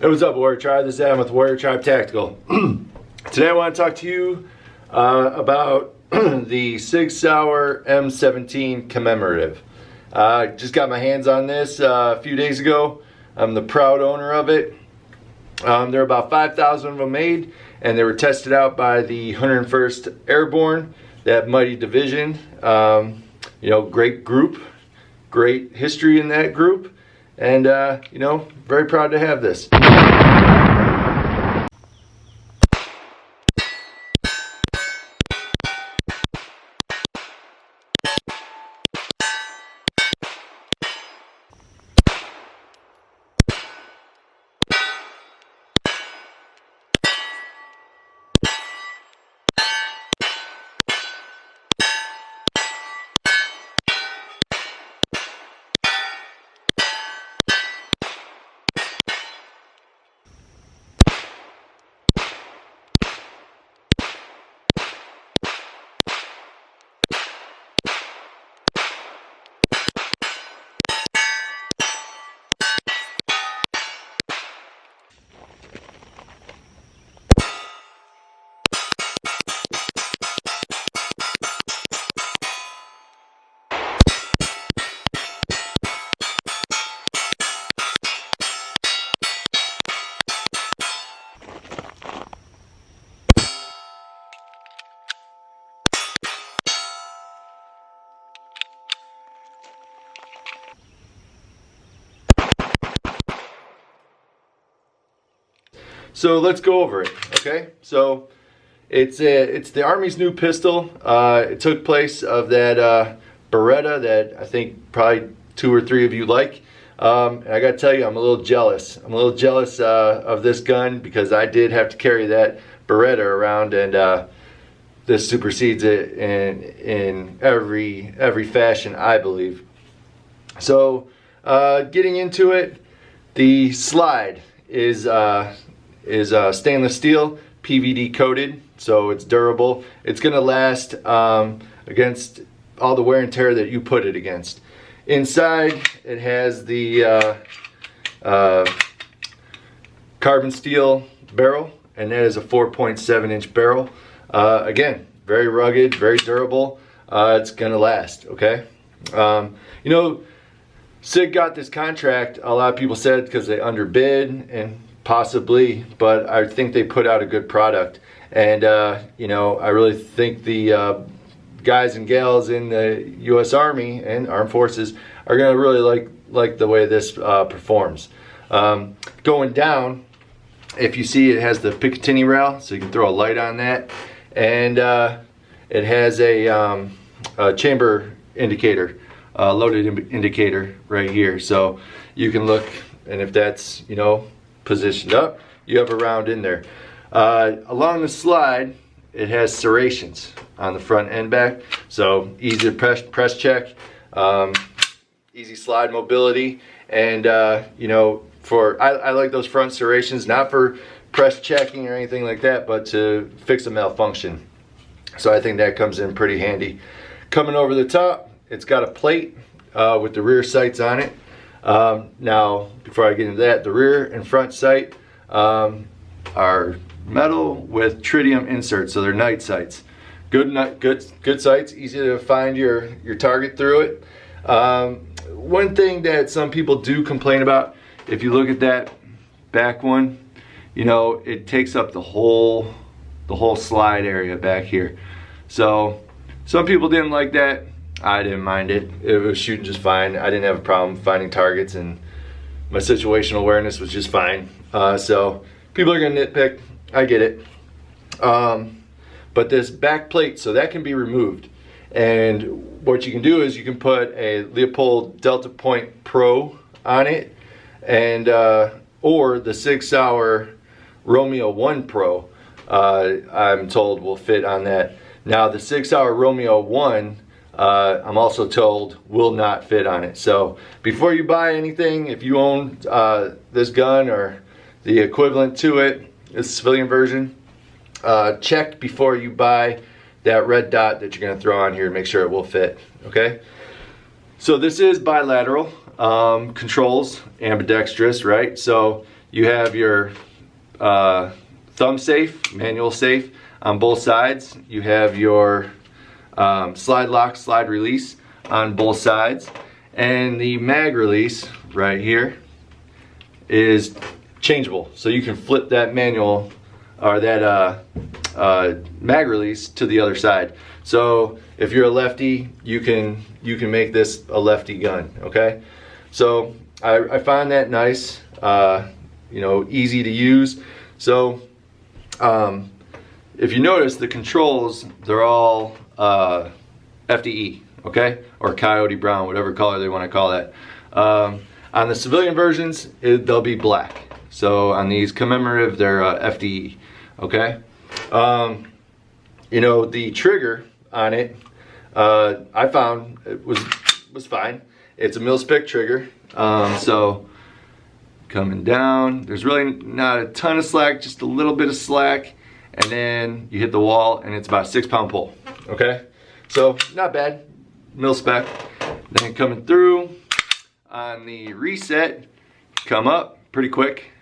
Hey, what's up, Warrior Tribe? This is Adam with Warrior Tribe Tactical. Today I want to talk to you about the Sig Sauer M17 commemorative. Just got my hands on this a few days ago. I'm the proud owner of it. There are about 5,000 of them made, and they were tested out by the 101st Airborne, that mighty division. You know, great group, great history in that group. And, you know, very proud to have this. So let's go over it, okay? So it's the Army's new pistol. It took place of that Beretta that I think probably 2 or 3 of you like. And I gotta tell you, I'm a little jealous. I'm a little jealous of this gun because I did have to carry that Beretta around, and this supersedes it in every fashion, I believe. So getting into it, the slide is stainless steel, PVD coated, so it's durable. It's gonna last against all the wear and tear that you put it against. Inside, it has the carbon steel barrel, and that is a 4.7-inch barrel. Again, very rugged, very durable. It's gonna last, okay? You know, Sig got this contract, a lot of people said, because they underbid, and possibly, but I think they put out a good product. And you know, I really think the guys and gals in the U.S. Army and Armed Forces are gonna really like the way this performs. Going down, if you see, it has the Picatinny rail, so you can throw a light on that, and it has a chamber indicator, loaded indicator right here, so you can look, and if that's, you know, positioned up, you have a round in there. Along the slide, it has serrations on the front and back, so easy to press check, easy slide mobility, and you know, I like those front serrations, not for press checking or anything like that, but to fix a malfunction. So I think that comes in pretty handy. Coming over the top, it's got a plate with the rear sights on it. Now, before I get into that, the rear and front sight are metal with tritium inserts, so they're night sights. Good sights, easy to find your target through it. One thing that some people do complain about, if you look at that back one, you know, it takes up the whole slide area back here. So some people didn't like that. I didn't mind it. It was shooting just fine. I didn't have a problem finding targets, and my situational awareness was just fine. So people are gonna nitpick. I get it. But this back plate, so that can be removed. And what you can do is you can put a Leopold Delta Point Pro on it, and or the Sig Sauer Romeo 1 Pro, I'm told, will fit on that. Now the Sig Sauer Romeo 1, I'm also told, will not fit on it. So before you buy anything, if you own this gun or the equivalent to it, this civilian version, check before you buy that red dot that you're going to throw on here to make sure it will fit. Okay, so this is bilateral controls, ambidextrous, right? So you have your thumb safe, manual safe on both sides. You have your slide lock, slide release on both sides. And the mag release right here is changeable. So you can flip that manual or that mag release to the other side. So if you're a lefty, you can make this a lefty gun, okay? So I find that nice, you know, easy to use. So if you notice, the controls, they're all FDE, okay? Or Coyote Brown, whatever color they want to call that. On the civilian versions, they'll be black. So on these commemorative, they're FDE, okay? You know, the trigger on it, I found it was fine. It's a mil-spec trigger, so coming down, there's really not a ton of slack, just a little bit of slack, and then you hit the wall, and it's about a 6-pound pull, okay? So not bad, mil-spec. Then coming through on the reset, come up pretty quick,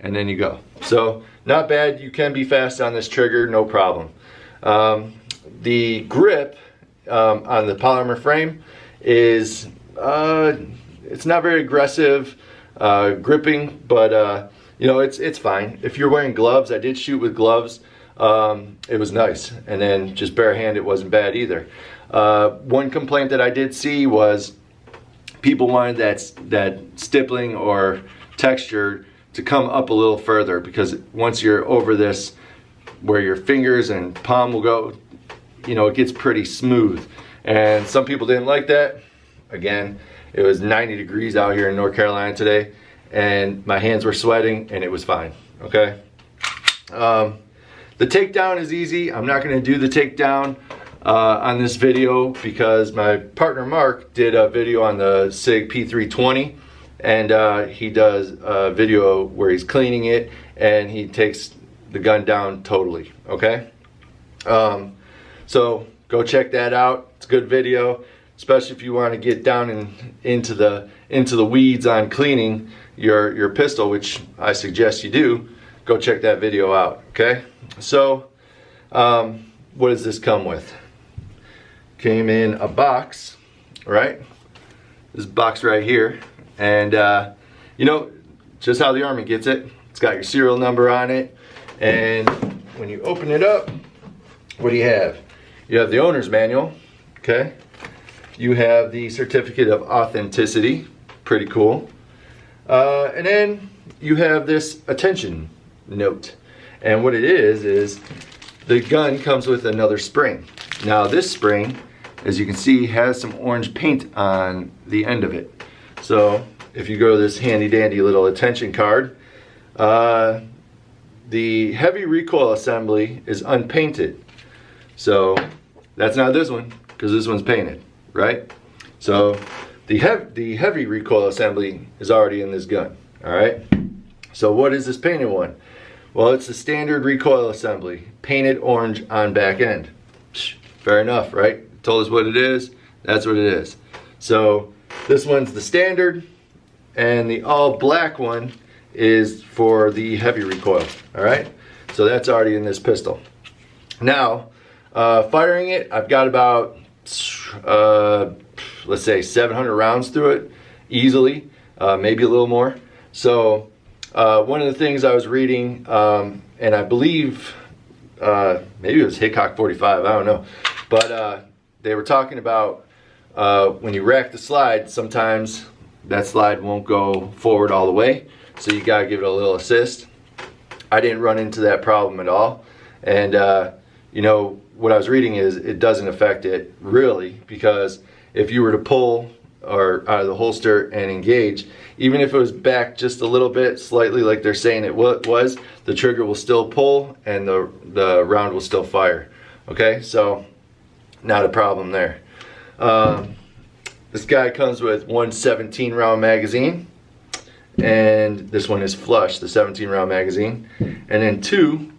and then you go. So not bad. You can be fast on this trigger, no problem. The grip on the polymer frame is it's not very aggressive gripping, but you know, it's fine. If you're wearing gloves, I did shoot with gloves, it was nice, and then just bare hand, it wasn't bad either. One complaint that I did see was people wanted that stippling or texture to come up a little further, because once you're over this, where your fingers and palm will go, you know, it gets pretty smooth. And some people didn't like that. Again, it was 90 degrees out here in North Carolina today, and my hands were sweating, and it was fine, okay? The takedown is easy. I'm not gonna do the takedown on this video because my partner Mark did a video on the Sig P320, and he does a video where he's cleaning it and he takes the gun down totally, okay? So go check that out. It's a good video, especially if you want to get down into the weeds on cleaning your pistol, which I suggest you do. Go check that video out, okay? So what does this come with? Came in a box, right? This box right here, and you know, just how the Army gets it. It's got your serial number on it, and when you open it up, what do you have? You have the owner's manual, okay? You have the certificate of authenticity, pretty cool. And then you have this attention note, and what it is the gun comes with another spring. Now this spring, as you can see, has some orange paint on the end of it. So if you go to this handy dandy little attention card, the heavy recoil assembly is unpainted. So that's not this one, because this one's painted, right? So the heavy recoil assembly is already in this gun, all right? So what is this painted one? Well, it's the standard recoil assembly, painted orange on back end. Fair enough, right? Told us what it is, that's what it is. So this one's the standard, and the all black one is for the heavy recoil, all right? So that's already in this pistol. Now, firing it, I've got about, let's say 700 rounds through it, easily, maybe a little more. So one of the things I was reading, and I believe, maybe it was Hickok 45, I don't know, but they were talking about when you rack the slide, sometimes that slide won't go forward all the way, so you gotta give it a little assist. I didn't run into that problem at all, and you know, what I was reading is it doesn't affect it really, because if you were to pull or out of the holster and engage, even if it was back just a little bit, slightly like they're saying it was, the trigger will still pull and the round will still fire, okay? So not a problem there. This guy comes with one 17 round magazine, and this one is flush, the 17 round magazine, and then two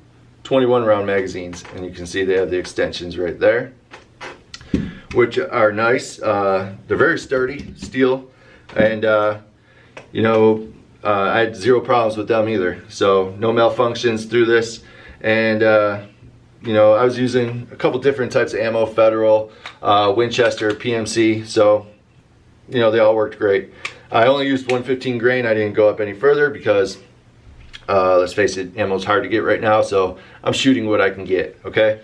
21 round magazines, and you can see they have the extensions right there, which are nice. They're very sturdy, steel, and you know, I had zero problems with them either. So no malfunctions through this. And you know, I was using a couple different types of ammo, Federal, Winchester, PMC. So, you know, they all worked great. I only used 115 grain. I didn't go up any further because let's face it, ammo's hard to get right now. So I'm shooting what I can get, okay?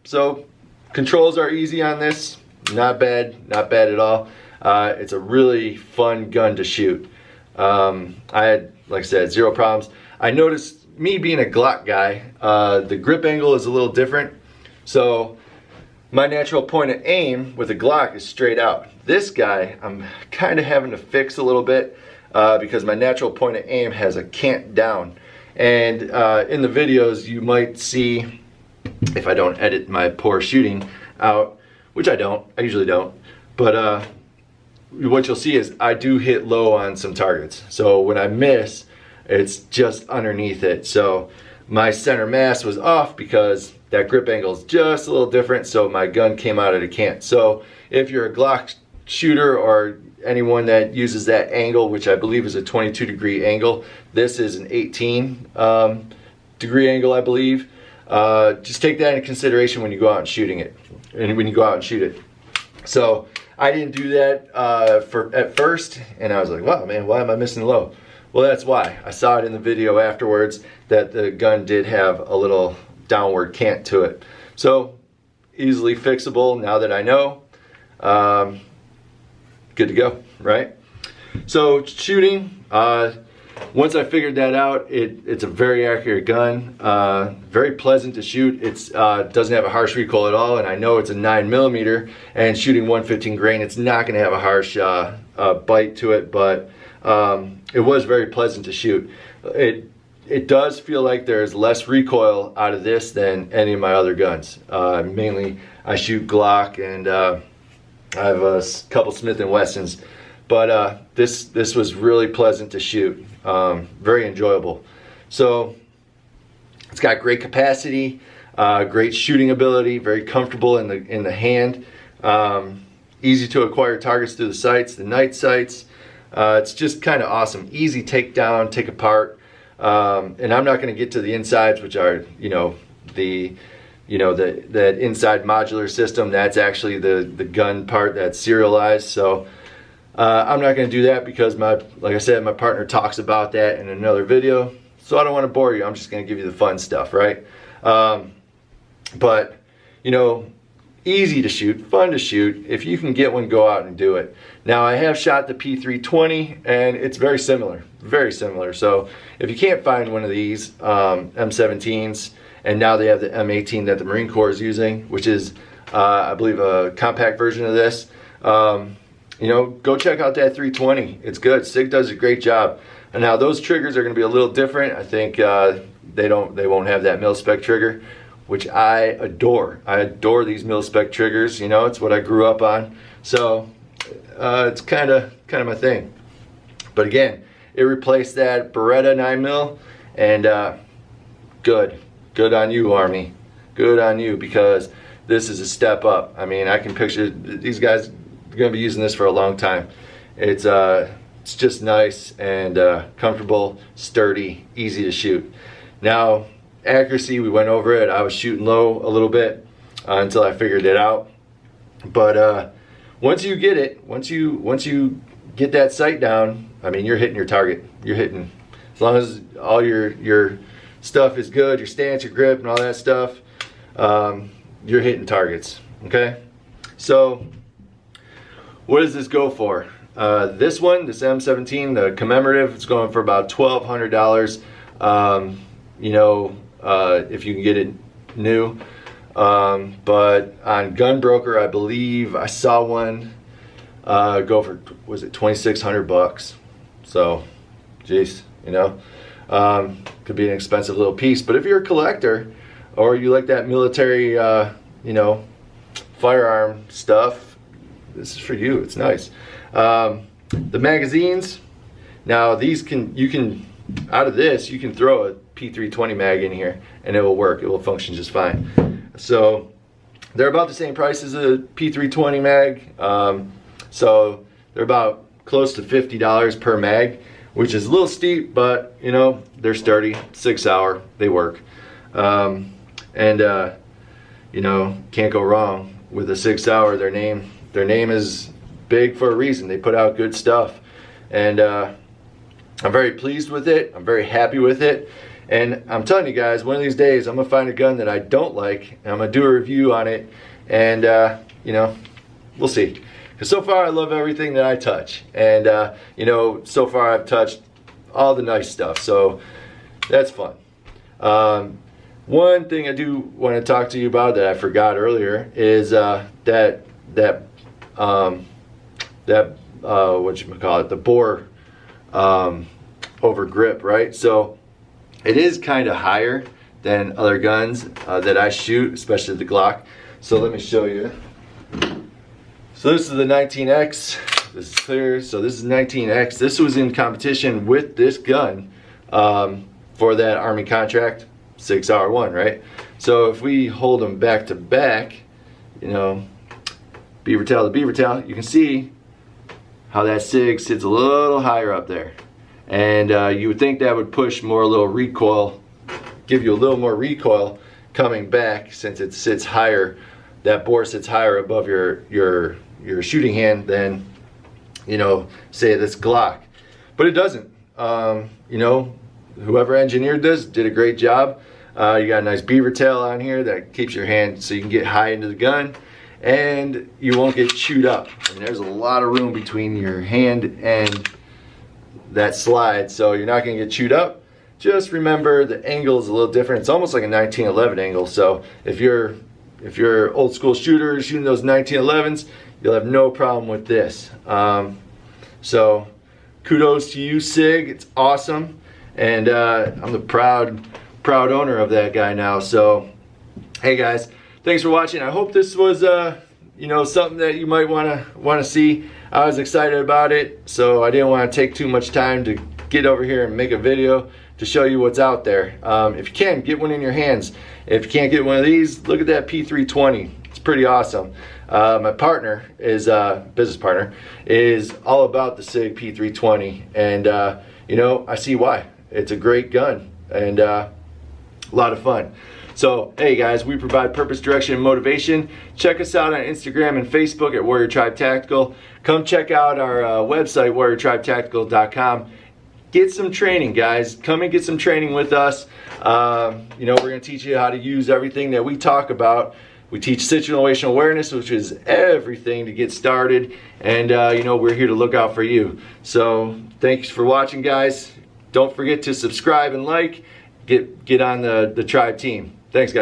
So controls are easy on this. Not bad at all. It's a really fun gun to shoot. I had, like I said, zero problems. I noticed, me being a Glock guy, the grip angle is a little different. So my natural point of aim with a Glock is straight out. This guy, I'm kind of having to fix a little bit because my natural point of aim has a cant down. And in the videos, you might see, if I don't edit my poor shooting out, which I usually don't, but what you'll see is I do hit low on some targets. So when I miss, it's just underneath it. So my center mass was off because that grip angle is just a little different, so my gun came out at a cant. So if you're a Glock shooter or anyone that uses that angle, which I believe is a 22-degree angle, this is an 18-degree angle, I believe. Just take that into consideration when you go out and shooting it, and when you go out and shoot it. So I didn't do that at first, and I was like, wow, man, why am I missing low? Well, that's why. I saw it in the video afterwards that the gun did have a little downward cant to it. So easily fixable now that I know. Good to go, right? So shooting, once I figured that out, it's a very accurate gun, very pleasant to shoot. It doesn't have a harsh recoil at all, and I know it's a 9mm, and shooting 115 grain, it's not going to have a harsh bite to it, but it was very pleasant to shoot. It does feel like there's less recoil out of this than any of my other guns. Mainly, I shoot Glock, and I have a couple Smith & Wessons, but this was really pleasant to shoot. Very enjoyable. So it's got great capacity, great shooting ability, very comfortable in the hand, easy to acquire targets through the sights, the night sights. It's just kind of awesome. Easy take down, take apart, and I'm not going to get to the insides, which are that inside modular system. That's actually the gun part that's serialized. So I'm not going to do that because like I said, my partner talks about that in another video. So I don't want to bore you. I'm just going to give you the fun stuff, right? But easy to shoot, fun to shoot. If you can get one, go out and do it. Now I have shot the P320, and it's very similar, very similar. So if you can't find one of these M17s, and now they have the M18 that the Marine Corps is using, which is I believe a compact version of this, go check out that 320. It's good. Sig does a great job. And now those triggers are going to be a little different. I think they won't have that mil-spec trigger, which I adore. I adore these mil-spec triggers. It's what I grew up on. So it's kind of my thing. But again, it replaced that Beretta 9mm, and good on you, Army. Good on you, because this is a step up. I mean, I can picture these guys are going to be using this for a long time. It's just nice and comfortable, sturdy, easy to shoot. Now, accuracy, we went over it. I was shooting low a little bit until I figured it out. But once you get it, once you get that sight down, I mean, you're hitting your target. You're hitting, as long as all your stuff is good, your stance, your grip, and all that stuff, you're hitting targets. Okay, so what does this go for? This M17, the commemorative, it's going for about $1,200. If you can get it new. But on Gun Broker, I believe I saw one go for, was it $2,600? So, geez, could be an expensive little piece. But if you're a collector, or you like that military, firearm stuff, this is for you. It's nice. The magazines, now these out of this, you can throw a P320 mag in here and it will work. It will function just fine. So they're about the same price as a P320 mag. So they're about close to $50 per mag. which is a little steep, but you know, they're sturdy. Sig Sauer, they work. You know, can't go wrong with a Sig Sauer. Their name is big for a reason. They put out good stuff, and I'm very pleased with it. I'm very happy with it, and I'm telling you guys, one of these days I'm gonna find a gun that I don't like, and I'm gonna do a review on it, and you know, we'll see. Because so far I love everything that I touch, and you know, so far I've touched all the nice stuff, so that's fun. One thing I do want to talk to you about that I forgot earlier is that whatchamacallit, the bore over grip, right? So it is kind of higher than other guns that I shoot, especially the Glock. So let me show you. So this is the 19X. This is clear. So this is 19X. This was in competition with this gun for that Army contract, Sig Sauer 1, right? So if we hold them back to back, you know, beaver tail to beaver tail, you can see how that Sig sits a little higher up there. And you would think that would push more, a little recoil, give you a little more recoil coming back, since it sits higher. That bore sits higher above your shooting hand than, you know, say this Glock. But it doesn't. You know, whoever engineered this did a great job. You got a nice beaver tail on here that keeps your hand so you can get high into the gun, and you won't get chewed up. And there's a lot of room between your hand and that slide, so you're not going to get chewed up. Just remember the angle is a little different. It's almost like a 1911 angle. So if you're old school shooter shooting those 1911s, you'll have no problem with this. So kudos to you, Sig. It's awesome, and I'm the proud owner of that guy now. So hey guys, thanks for watching. I hope this was you know, something that you might want to see. I was excited about it, so I didn't want to take too much time to get over here and make a video to show you what's out there. If you can, get one in your hands. If you can't get one of these, look at that P320. It's pretty awesome. My partner is business partner is all about the Sig P320, and you know, I see why. It's a great gun, and a lot of fun. So hey guys, we provide purpose, direction, and motivation. Check us out on Instagram and Facebook at Warrior Tribe Tactical. Come check out our website, warriortribetactical.com. Get some training, guys. Come and get some training with us. You know, we're going to teach you how to use everything that we talk about. We teach situational awareness, which is everything to get started, and you know, we're here to look out for you. So thanks for watching, guys. Don't forget to subscribe and like. Get on the tribe team. Thanks, guys.